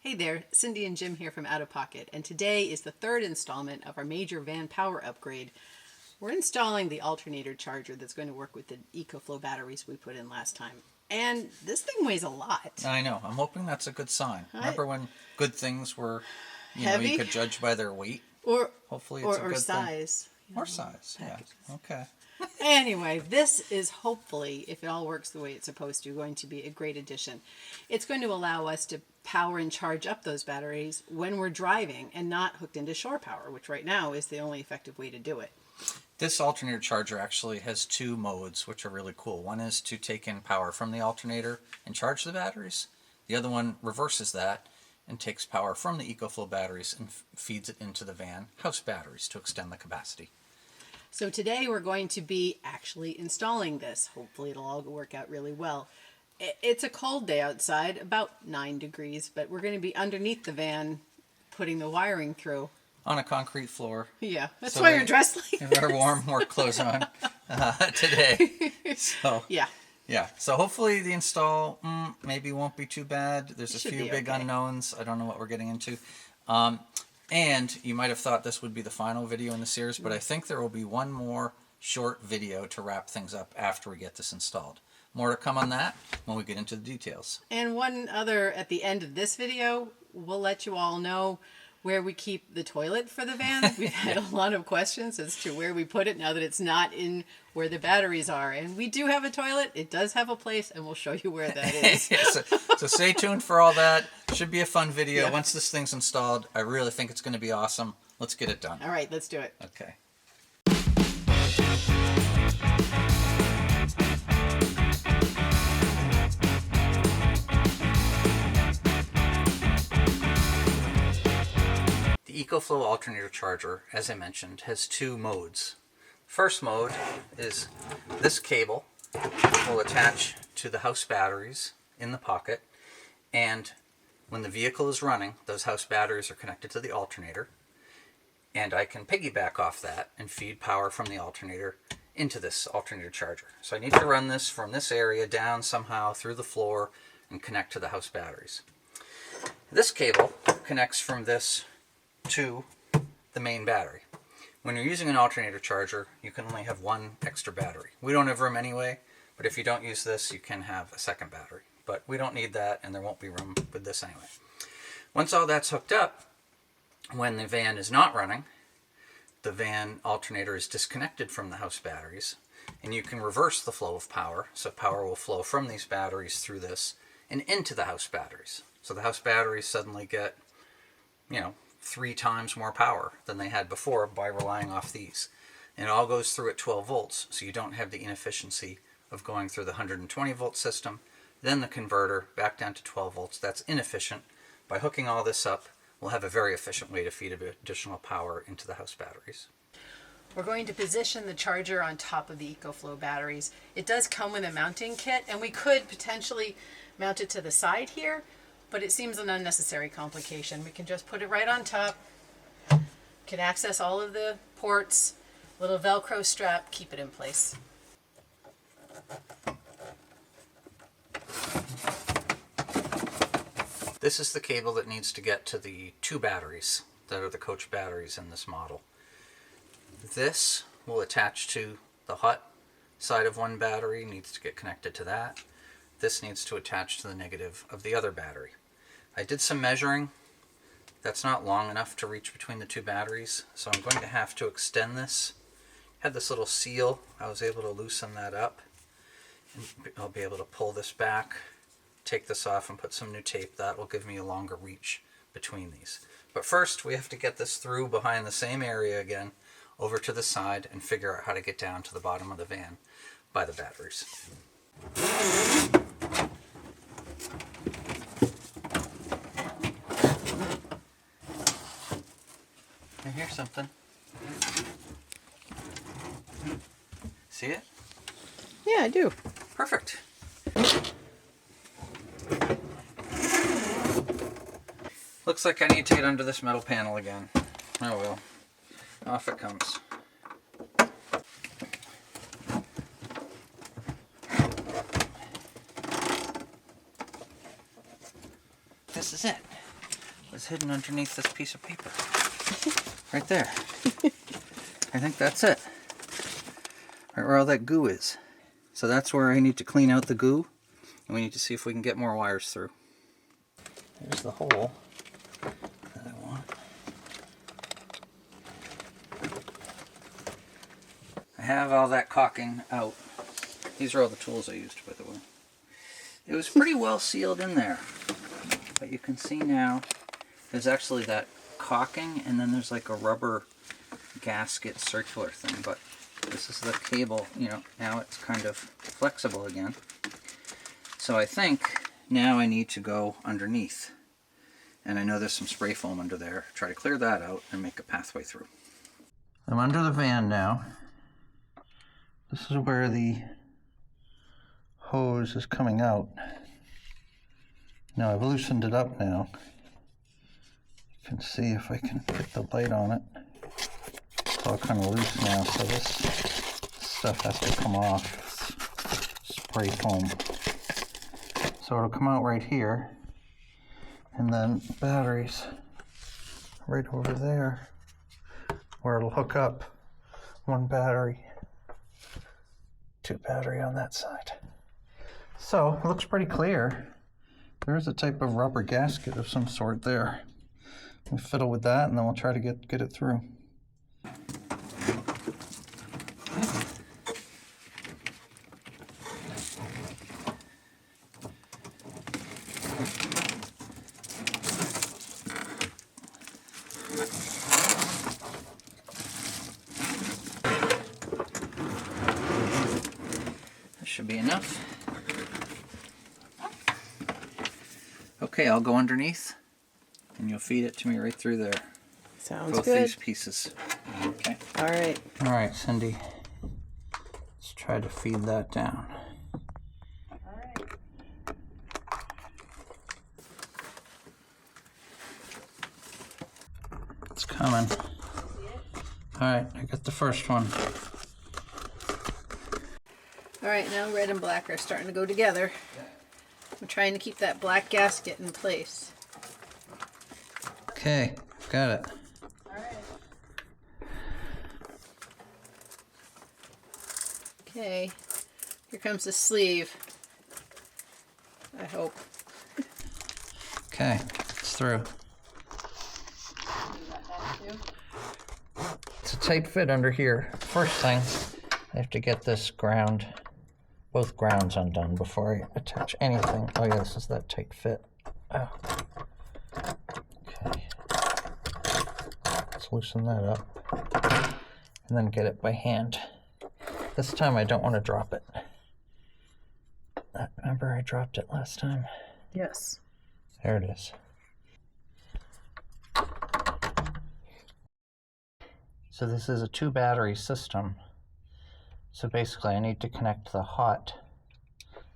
Hey there, Cindy and Jim here from OUTAPocket, and today is the third installment of our major van power upgrade. We're installing the Alternator Charger that's going to work with the ECOFLOW batteries we put in last time. And this thing weighs a lot. I know. I'm hoping that's a good sign. Remember when good things were, heavy? you could judge by their weight? Or hopefully it's a good size. thing. Or size, packages. Yeah. Okay. Anyway, this is hopefully, if it all works the way it's supposed to, going to be a great addition. It's going to allow us to power and charge up those batteries when we're driving and not hooked into shore power, which right now is the only effective way to do it. This alternator charger actually has two modes, which are really cool. One is to take in power from the alternator and charge the batteries. The other one reverses that and takes power from the EcoFlow batteries and feeds it into the van house batteries to extend the capacity. So today we're going to be actually installing this. Hopefully it'll all work out really well. It's a cold day outside, about 9 degrees, but we're going to be underneath the van putting the wiring through. On a concrete floor. Yeah, that's why you're dressed like this. Our warm work clothes on today. So yeah. So hopefully the install maybe won't be too bad. There's a few big unknowns. I don't know what we're getting into. And you might have thought this would be the final video in the series, but I think there will be one more short video to wrap things up after we get this installed. More to come on that when we get into the details. And one other, at the end of this video, we'll let you all know where we keep the toilet for the van. We've had a lot of questions as to where we put it now that it's not in where the batteries are. And we do have a toilet. It does have a place, and we'll show you where that is. So stay tuned for all that. Should be a fun video. Once this thing's installed, I really think it's going to be awesome. Let's get it done. All right, let's do it. Okay. The EcoFlow Alternator Charger, as I mentioned, has two modes. First mode is this cable will attach to the house batteries in the pocket, and when the vehicle is running, those house batteries are connected to the alternator, and I can piggyback off that and feed power from the alternator into this alternator charger. So I need to run this from this area down somehow through the floor and connect to the house batteries. This cable connects from this to the main battery. When you're using an alternator charger, you can only have one extra battery. We don't have room anyway, but if you don't use this, you can have a second battery. But we don't need that, and there won't be room with this anyway. Once all that's hooked up, when the van is not running, the van alternator is disconnected from the house batteries, and you can reverse the flow of power. So power will flow from these batteries through this and into the house batteries. So the house batteries suddenly get, 3 times more power than they had before by relying off these. And it all goes through at 12 volts, so you don't have the inefficiency of going through the 120 volt system, then the converter back down to 12 volts. That's inefficient. By hooking all this up, we'll have a very efficient way to feed additional power into the house batteries. We're going to position the charger on top of the EcoFlow batteries. It does come with a mounting kit, and we could potentially mount it to the side here, but it seems an unnecessary complication. We can just put it right on top, can access all of the ports, little Velcro strap, keep it in place. This is the cable that needs to get to the 2 batteries that are the coach batteries in this model. This will attach to the hot side of one battery, needs to get connected to that. This needs to attach to the negative of the other battery. I did some measuring. That's not long enough to reach between the 2 batteries, so I'm going to have to extend this. Had this little seal. I was able to loosen that up, and I'll be able to pull this back, take this off, and put some new tape. That will give me a longer reach between these. But first we have to get this through behind the same area again, over to the side, and figure out how to get down to the bottom of the van by the batteries. I hear something. See it? Yeah, I do. Perfect. Looks like I need to get under this metal panel again. Oh well. Off it comes. This is it. is hidden underneath this piece of paper. Right there. I think that's it. Right where all that goo is. So that's where I need to clean out the goo. And we need to see if we can get more wires through. There's the hole that I want. I have all that caulking out. These are all the tools I used, by the way. It was pretty well sealed in there. But you can see now, there's actually that caulking, and then there's like a rubber gasket circular thing. But this is the cable, you know, now it's kind of flexible again. So I think now I need to go underneath. And I know there's some spray foam under there. Try to clear that out and make a pathway through. I'm under the van now. This is where the hose is coming out. Now I've loosened it up now. You can see if I can get the light on it. It's all kind of loose now, so this stuff has to come off. Spray foam. So it'll come out right here, and then batteries right over there where it'll hook up. One battery, two battery on that side. So it looks pretty clear. There's a type of rubber gasket of some sort there. We'll fiddle with that, and then we'll try to get it through. Should be enough. Okay, I'll go underneath and you'll feed it to me right through there. Sounds Both good. these pieces. Okay. All right. All right, Cindy. Let's try to feed that down. All right. It's coming. All right, I got the first one. All right, now red and black are starting to go together. I'm trying to keep that black gasket in place. Okay, got it. All right. Okay, here comes the sleeve. I hope. Okay, it's through. It's a tight fit under here. First thing, I have to get this ground, both grounds undone before I attach anything. Oh yeah, this is that tight fit. Oh. Okay. Let's loosen that up and then get it by hand. This time I don't want to drop it. Remember I dropped it last time? Yes. There it is. So this is a 2-battery system. So basically I need to connect the hot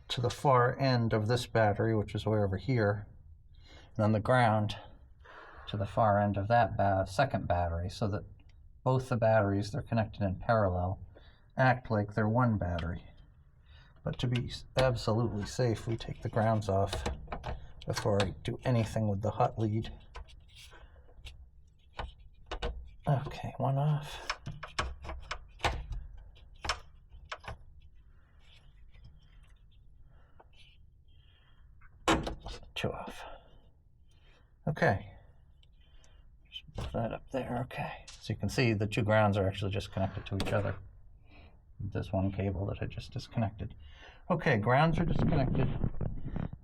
to the far end of this battery, which is way over here, and then the ground to the far end of that second battery, so that both the batteries, they're connected in parallel, act like they're one battery. But to be absolutely safe, we take the grounds off before I do anything with the hot lead. Okay, one off. Two off. Okay. Just put that up there. Okay. So you can see the two grounds are actually just connected to each other. This one cable that I just disconnected. Okay, grounds are disconnected.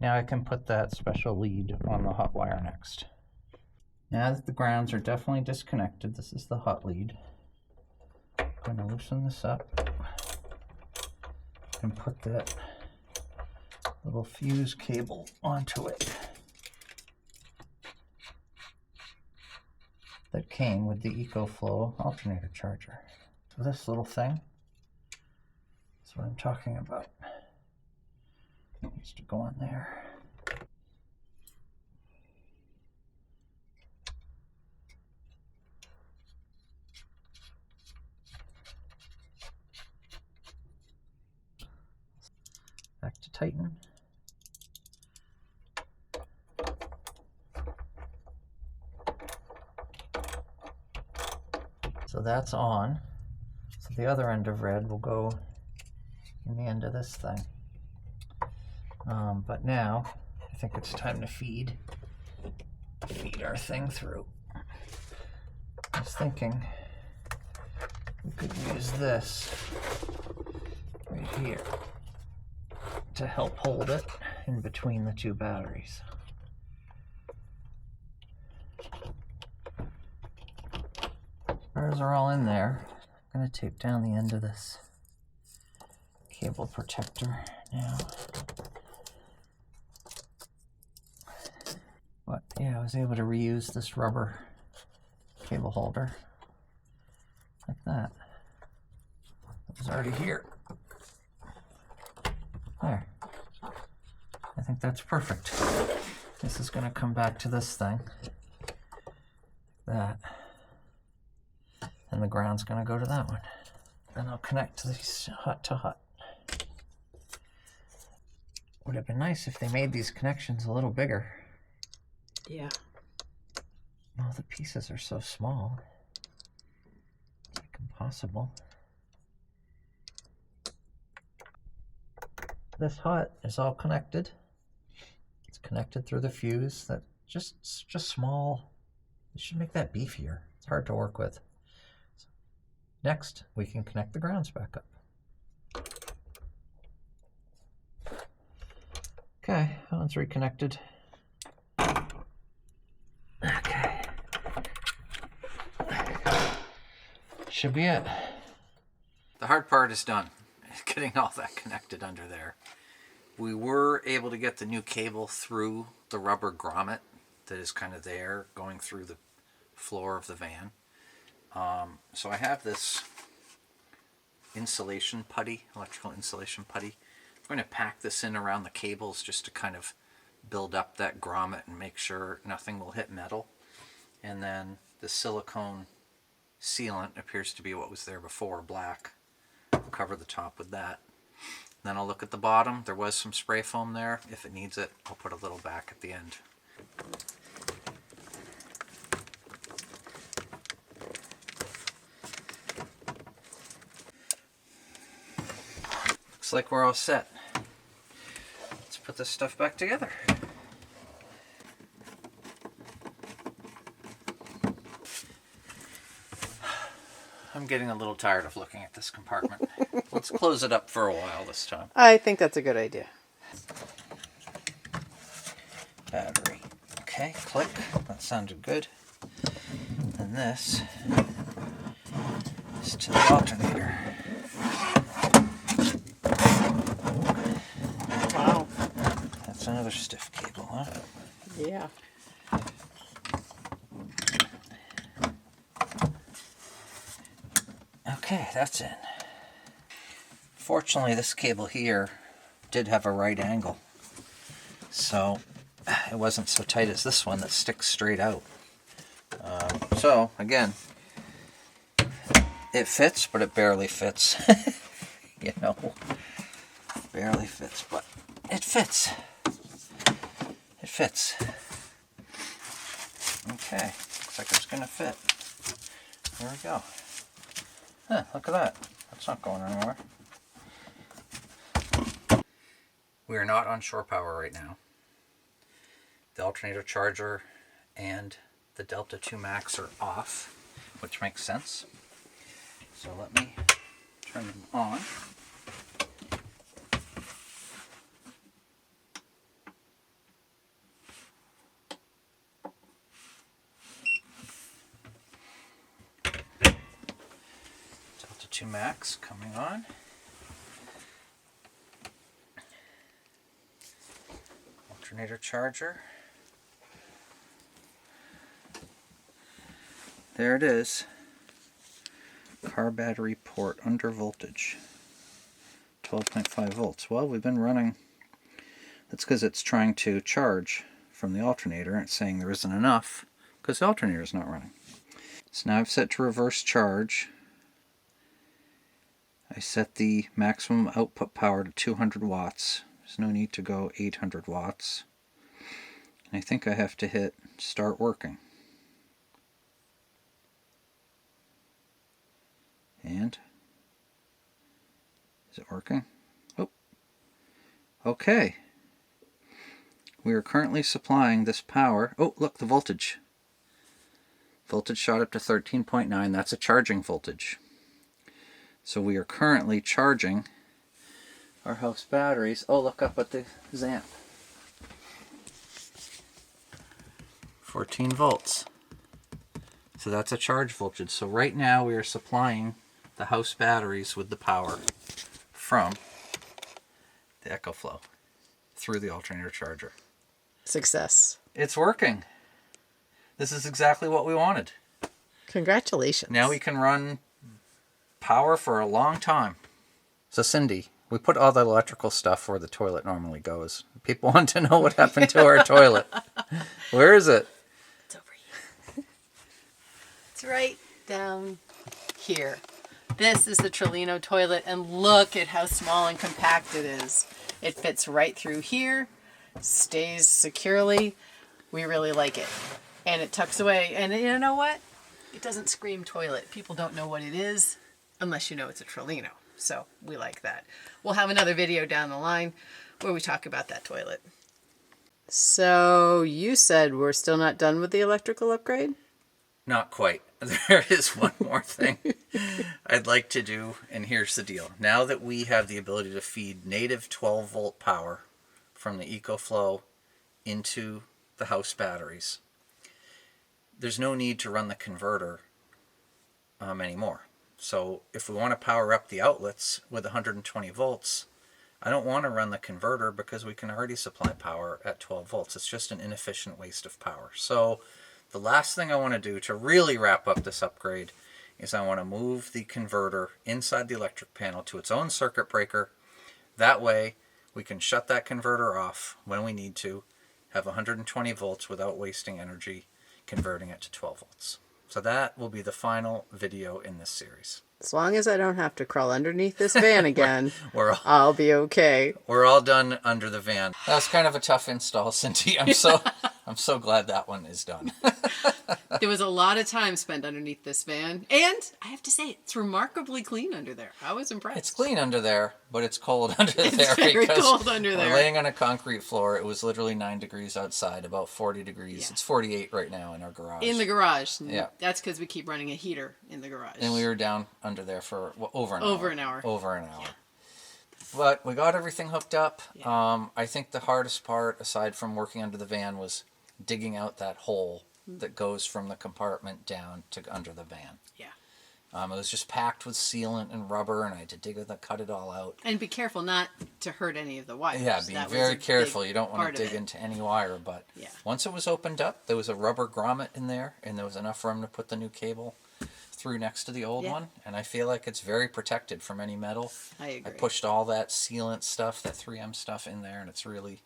Now I can put that special lead on the hot wire next. Now that the grounds are definitely disconnected, this is the hot lead. I'm going to loosen this up and put that little fuse cable onto it that came with the ECOFLOW Alternator Charger. So this little thing is what I'm talking about. It needs to go on there. Back to tighten. So that's on. So the other end of red will go in the end of this thing. But now I think it's time to feed our thing through. I was thinking we could use this right here to help hold it in between the two batteries. Spurs are all in there. I'm going to tape down the end of this cable protector now. But yeah, I was able to reuse this rubber cable holder like that. It was already here. There. I think that's perfect. This is going to come back to this thing. That. And the ground's going to go to that one. Then I'll connect these hut to hut. Would have been nice if they made these connections a little bigger. Yeah. Oh, the pieces are so small. It's like impossible. This hut is all connected. It's connected through the fuse. That just small. You should make that beefier. It's hard to work with. So next, we can connect the grounds back up. Okay, that one's reconnected. Okay. Should be it. The hard part is done. Getting all that connected under there. We were able to get the new cable through the rubber grommet that is kind of there going through the floor of the van. So I have this insulation putty, electrical insulation putty. I'm going to pack this in around the cables just to kind of build up that grommet and make sure nothing will hit metal. And then the silicone sealant appears to be what was there before, black. I'll cover the top with that. Then I'll look at the bottom. There was some spray foam there. If it needs it, I'll put a little back at the end. Looks like we're all set. Let's put this stuff back together. I'm getting a little tired of looking at this compartment. Let's close it up for a while this time. I think that's a good idea. Battery. Okay, click. That sounded good. And this is to the alternator. Wow. That's another stiff cable, huh? Yeah. Okay, that's in. Fortunately, this cable here did have a right angle, so it wasn't so tight as this one that sticks straight out. So, again, it fits, but it barely fits. You know, barely fits, but it fits. It fits. Okay, looks like it's gonna fit. There we go. Huh, look at that. That's not going anywhere. We are not on shore power right now. The Alternator Charger and the Delta 2 Max are off, which makes sense. So let me turn them on. Delta 2 Max coming on. Alternator Charger. There it is. Car battery port under voltage. 12.5 volts. Well, we've been running. That's because it's trying to charge from the alternator and it's saying there isn't enough because the alternator is not running. So now I've set to reverse charge. I set the maximum output power to 200 watts. There's no need to go 800 watts. And I think I have to hit start working. And is it working? Oh, okay. We are currently supplying this power. Oh, look, the voltage. Voltage shot up to 13.9. That's a charging voltage. So we are currently charging our house batteries. Oh, look up at the amp. 14 volts. So that's a charge voltage. So right now we are supplying the house batteries with the power from the Ecoflow through the alternator charger. Success. It's working. This is exactly what we wanted. Congratulations. Now we can run power for a long time. So Cindy, we put all the electrical stuff where the toilet normally goes. People want to know what happened to our toilet. Where is it? It's over here. It's right down here. This is the Trolino toilet, and look at how small and compact it is. It fits right through here, stays securely. We really like it. And it tucks away. And you know what? It doesn't scream toilet. People don't know what it is unless you know it's a Trolino. So we like that. We'll have another video down the line where we talk about that toilet. So you said we're still not done with the electrical upgrade? Not quite. There is one more thing I'd like to do, and here's the deal. Now that we have the ability to feed native 12-volt power from the EcoFlow into the house batteries, there's no need to run the converter anymore. So if we want to power up the outlets with 120 volts, I don't want to run the converter because we can already supply power at 12 volts. It's just an inefficient waste of power. So the last thing I want to do to really wrap up this upgrade is I want to move the converter inside the electric panel to its own circuit breaker. That way we can shut that converter off when we need to, have 120 volts without wasting energy converting it to 12 volts. So that will be the final video in this series. As long as I don't have to crawl underneath this van again, We're I'll be okay. all done under the van. That was kind of a tough install, Cindy. I'm so glad that one is done. There was a lot of time spent underneath this van. And I have to say, it's remarkably clean under there. I was impressed. It's clean under there, but it's cold under there. It's very because cold under we're there. laying on a concrete floor. It was literally 9 degrees outside, about 40 degrees. Yeah. It's 48 right now in our garage. In the garage. Yeah. That's because we keep running a heater in the garage. And we were down under there for over an hour. Over an hour. Over an hour. Yeah. But we got everything hooked up. Yeah. I think the hardest part, aside from working under the van, was digging out that hole that goes from the compartment down to under the van. Yeah. It was just packed with sealant and rubber, and I had to cut it all out. And be careful not to hurt any of the wires. Yeah, be That was very a careful. big You don't want part to of dig it. into any wire. But Yeah. once it was opened up, there was a rubber grommet in there, and there was enough room to put the new cable through next to the old Yeah. one. And I feel like it's very protected from any metal. I agree. I pushed all that sealant stuff, that 3M stuff in there, and it's really,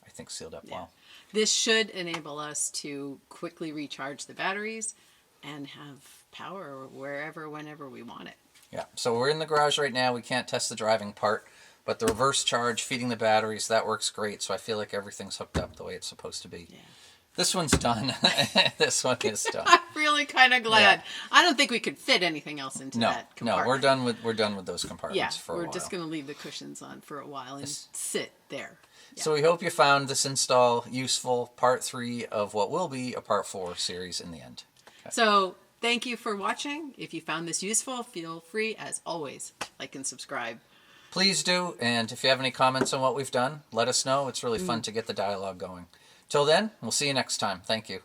I think, sealed up well. This should enable us to quickly recharge the batteries and have power wherever, whenever we want it. Yeah, so we're in the garage right now. We can't test the driving part, but the reverse charge, feeding the batteries, that works great. So I feel like everything's hooked up the way it's supposed to be. Yeah. This one's done. This one is done. I'm really kind of glad. Yeah. I don't think we could fit anything else into that compartment. we're done with those compartments Yeah, for a while. we're just going to leave the cushions on for a while and sit there. Yeah. So we hope you found this install useful. Part 3 of what will be a Part 4 series in the end. Okay. So thank you for watching. If you found this useful, feel free, as always, like and subscribe. Please do, and if you have any comments on what we've done, let us know. It's really fun to get the dialogue going. Till then, we'll see you next time. Thank you.